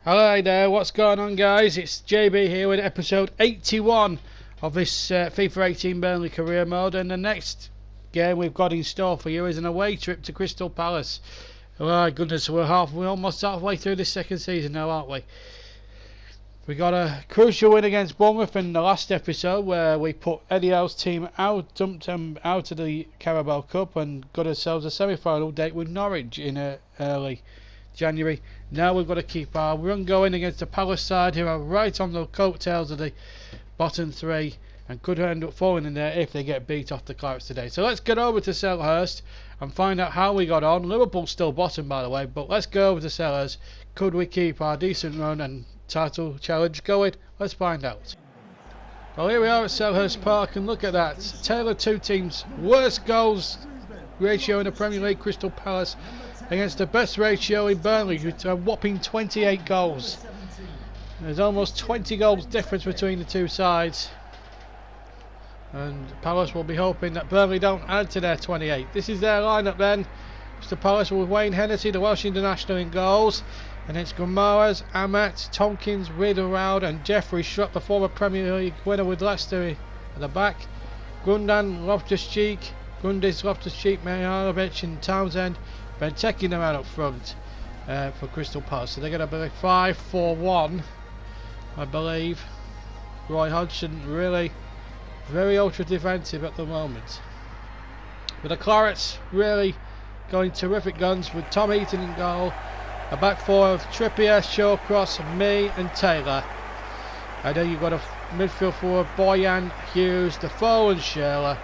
Hello there, what's going on guys? It's JB here with episode 81 of this FIFA 18 Burnley career mode, and the next game we've got in store for you is an away trip to Crystal Palace. Oh my goodness, we're almost halfway through this second season now, aren't we? We got a crucial win against Bournemouth in the last episode where we put Eddie Howe's team out, dumped them out of the Carabao Cup and got ourselves a semi-final date with Norwich in early January. Now we've got to keep our run going against the Palace side, who are right on the coattails of the bottom three and could end up falling in there if they get beat off the Clarets today. So let's get over to Selhurst and find out how we got on. Liverpool's still bottom, by the way, but let's go over to Selhurst. Could we keep our decent run and title challenge going? Let's find out. Well, here we are at Selhurst Park, and look at that. Taylor, two teams' worst goals ratio in the Premier League, Crystal Palace, against the best ratio in Burnley, with a whopping 28 goals. There's almost 20 goals difference between the two sides, and Palace will be hoping that Burnley don't add to their 28. This is their lineup then. Crystal Palace with Wayne Hennessy, the Welsh international, in goals, and it's Guimaraes, Amat, Tompkins, Riederoud and Jeffrey Schropp, the former Premier League winner with Leicester, at the back. Gundogan, Loftus-Cheek, Mihajlovic and Townsend. Benteke them out up front for Crystal Palace. So they're going to be 5-4-1, I believe. Roy Hodgson really very ultra defensive at the moment. But the Clarets really going terrific guns with Tom Heaton in goal. A back four of Trippier, Shawcross, Mee and Taylor. And then you've got a midfield four, Boyan, Hughes, Defoe and Schürrle.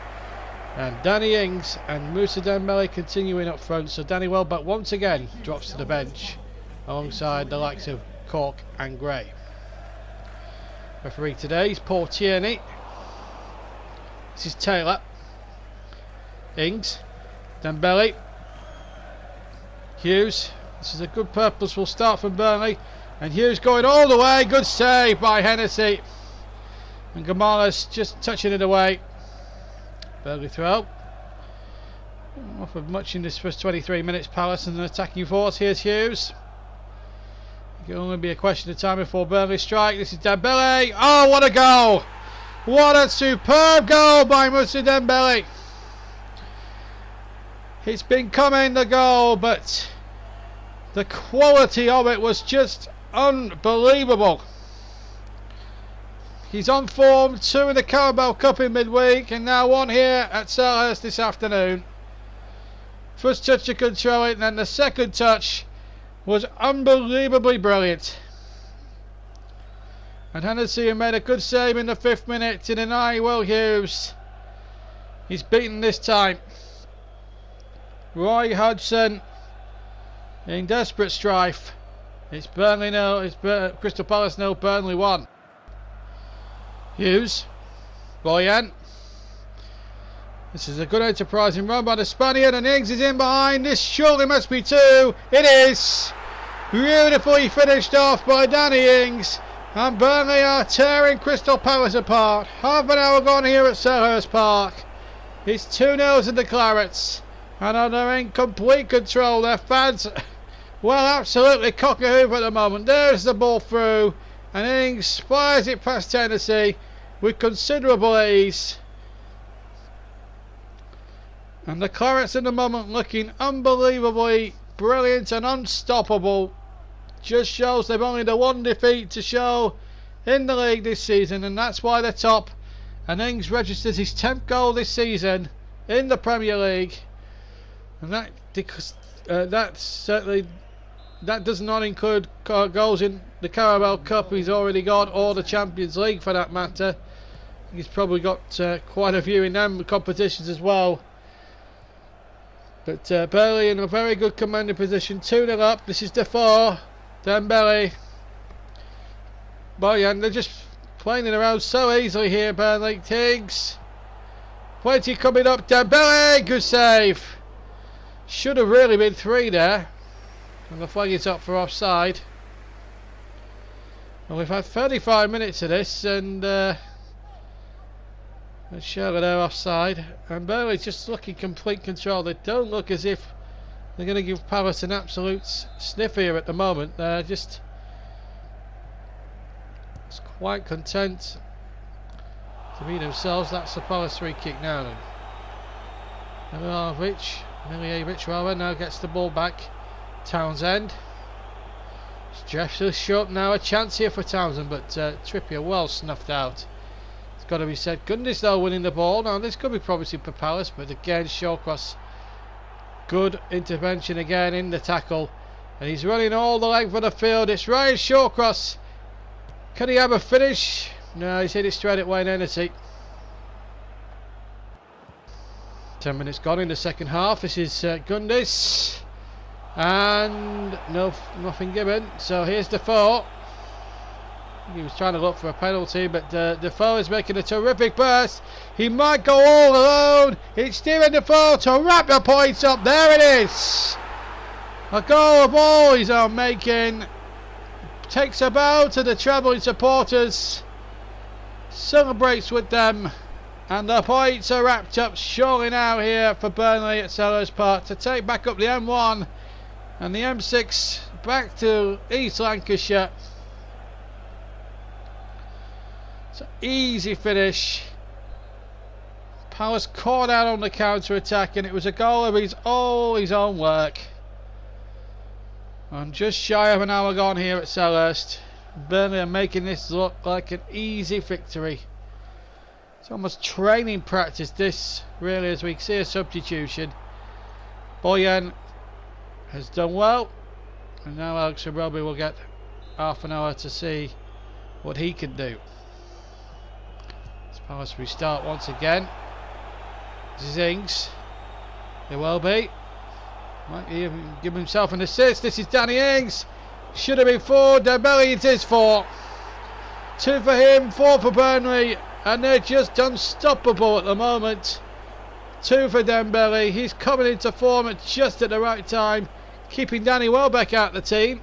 And Danny Ings and Moussa Dembele continuing up front. So Danny Welbeck once again drops to the bench alongside the likes of Cork and Gray. Referee today is Paul Tierney. This is Taylor, Ings, Dembele, Hughes. This is a good purposeful start from Burnley, and Hughes going all the way. Good save by Hennessy, and Guimaraes just touching it away. Burnley throw. Offered much in this first 23 minutes. Palace and an attacking force. Here's Hughes. It can only be a question of time before Burnley strike. This is Dembele. Oh, what a goal! What a superb goal by Moussa Dembele. It's been coming, the goal, but the quality of it was just unbelievable. He's on form, 2 in the Carabao Cup in midweek, and now 1 here at Selhurst this afternoon. First touch to control it, and then the second touch was unbelievably brilliant. And Hennessy made a good save in the 5th minute to deny Will Hughes. He's beaten this time. Roy Hodgson in desperate strife. It's Burnley 0, it's Crystal Palace 0, Burnley 1. Hughes, Boyan. This is a good enterprising run by the Spaniard, and Ings is in behind. This surely must be 2. It is. Beautifully finished off by Danny Ings, and Burnley are tearing Crystal Palace apart. Half an hour gone here at Selhurst Park. It's 2-0 to the Clarets, and they're in complete control. Their fans, well, absolutely cock-a-hoop at the moment. There's the ball through, and Ings fires it past Hennessy with considerable ease. And the Clarets at the moment looking unbelievably brilliant and unstoppable. Just shows they've only the 1 defeat to show in the league this season, and that's why they're top. And Ings registers his 10th goal this season in the Premier League, and that does not include goals in the Carabao Cup he's already got, or the Champions League for that matter. He's probably got quite a few in them competitions as well. But Burnley in a very good commanding position, 2-0 up. This is Defoe, Dembele, Boyan. They're just playing it around so easily here, Burnley. Tiggs, plenty coming up. Dembele, good save. Should have really been 3 there. And the flag is up for offside. Well, we've had 35 minutes of this, and Schürrle there offside, and Burnley's just looking complete control. They don't look as if They're going to give Palace an absolute sniff here at the moment. They're just is quite content to be themselves. That's the Palace free kick now then. Miljevic rather, now gets the ball back. Townsend. Jeffrey short now, a chance here for Townsend, but Trippier well snuffed out. It's got to be said. Gundy's though winning the ball. Now this could be promising for Palace, but again Shawcross, good intervention again in the tackle, and he's running all the length of the field. It's Ryan Shawcross. Can he have a finish? No, he's hit it straight at Wayne Hennessy. 10 minutes gone in the second half. This is Gundy's. And nothing given. So here's Defoe. He was trying to look for a penalty, but Defoe is making a terrific pass. He might go all alone. It's Steven Defoe to wrap the points up. There it is. A goal of all his own making. Takes a bow to the travelling supporters. Celebrates with them. And the points are wrapped up surely now here for Burnley at Selhurst Park to take back up the M1 and the M6 back to East Lancashire. It's an easy finish. Palace caught out on the counter attack, and it was a goal of all his own work. And just shy of an hour gone here at Selhurst. Burnley are making this look like an easy victory. It's almost training practice this really, as we see a substitution. Boyan has done well, and now Alex Roby will get half an hour to see what he can do. As Palace restart once again. This is Ings. There will be. Might even give himself an assist. This is Danny Ings. Should have been 4. Dembele it is 4. 2 for him, 4 for Burnley. And they're just unstoppable at the moment. 2 for Dembele. He's coming into form at just at the right time, keeping Danny Welbeck out of the team.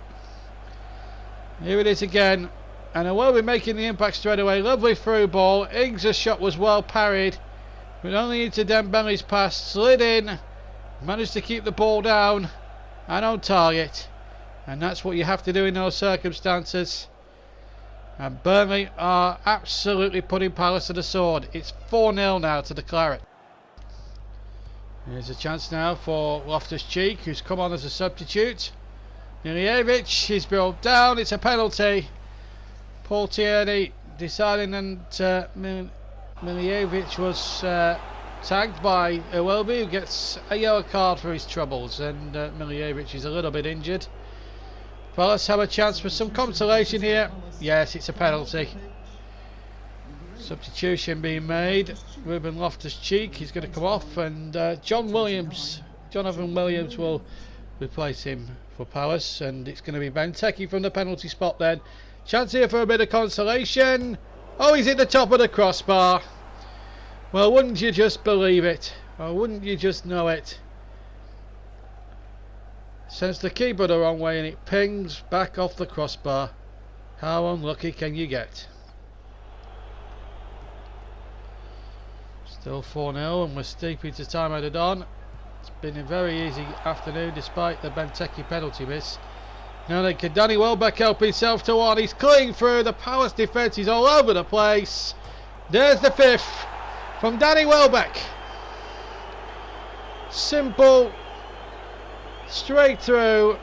Here it is again. And Welbeck making the impact straight away. Lovely through ball. Ings' shot was well parried, but only into Dembele's pass. Slid in. Managed to keep the ball down and on target. And that's what you have to do in those circumstances. And Burnley are absolutely putting Palace to the sword. It's 4-0 now to the Claret. Here's a chance now for Loftus-Cheek, who's come on as a substitute. Miljevic is brought down. It's a penalty. Paul Tierney deciding that Miljevic was tagged by Iwobi, who gets a yellow card for his troubles. And Miljevic is a little bit injured. Palace have a chance for some consolation here. Yes, it's a penalty. Substitution being made. Ruben Loftus-Cheek, he's going to come off, and Jonathan Williams will replace him for Palace, and it's going to be Benteke from the penalty spot then. Chance here for a bit of consolation. Oh, he's at the top of the crossbar. Well, wouldn't you just believe it? Or wouldn't you just know it? Sends the keeper the wrong way and it pings back off the crossbar. How unlucky can you get? Still 4-0 and we're steep into time added on. It's been a very easy afternoon despite the Benteke penalty miss. Now then, can Danny Welbeck help himself to one? He's clearing through. The Palace defence is all over the place. There's the 5th from Danny Welbeck. Simple. Straight through.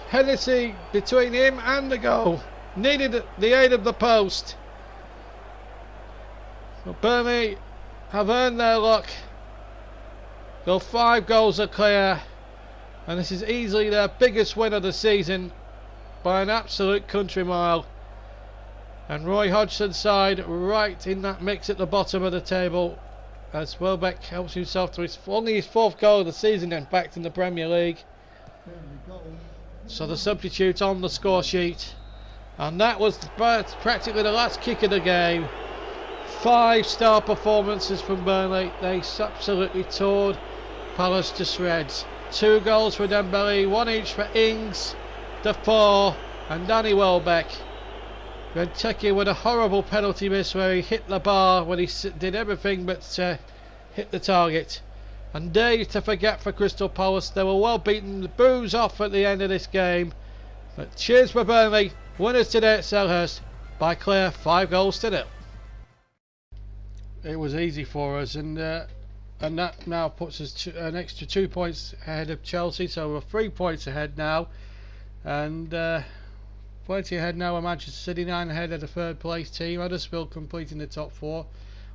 Hennessy between him and the goal. Needed the aid of the post. But Burnley have earned their luck. Their 5 goals are clear. And this is easily their biggest win of the season by an absolute country mile. And Roy Hodgson's side right in that mix at the bottom of the table, as Welbeck helps himself to only his 4th goal of the season, in fact, in the Premier League. So the substitute on the score sheet, and that was practically the last kick of the game. 5-star performances from Burnley. They absolutely tore Palace to shreds. 2 goals for Dembele, 1 each for Ings, Defoe and Danny Welbeck. Benteke with a horrible penalty miss where he hit the bar when he did everything but hit the target. And days to forget for Crystal Palace. They were well beaten, the boos off at the end of this game. But cheers for Burnley, winners today at Selhurst. by clear 5-0. It was easy for us, and that now puts us an extra 2 points ahead of Chelsea, so we're 3 points ahead now, and plenty ahead now of Manchester City, 9 ahead of the third place team. Huddersfield completing the top 4.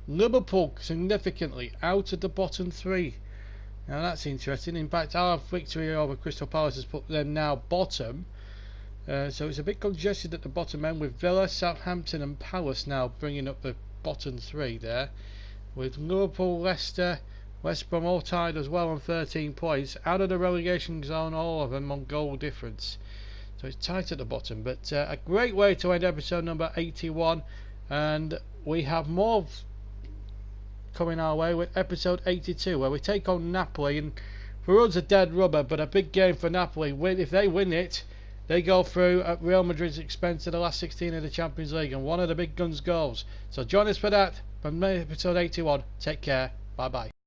Liverpool significantly out of the bottom 3. Now that's interesting. In fact, our victory over Crystal Palace has put them now bottom. So it's a bit congested at the bottom end, with Villa, Southampton and Palace now bringing up the bottom 3 there, with Liverpool, Leicester, West Brom all tied as well on 13 points, out of the relegation zone, all of them on goal difference. So it's tight at the bottom, but a great way to end episode number 81, and we have more coming our way with episode 82, where we take on Napoli, and for us a dead rubber, but a big game for Napoli. If they win it, they go through at Real Madrid's expense to the last 16 of the Champions League, and one of the big guns goes. So join us for that from episode 81. Take care. Bye bye.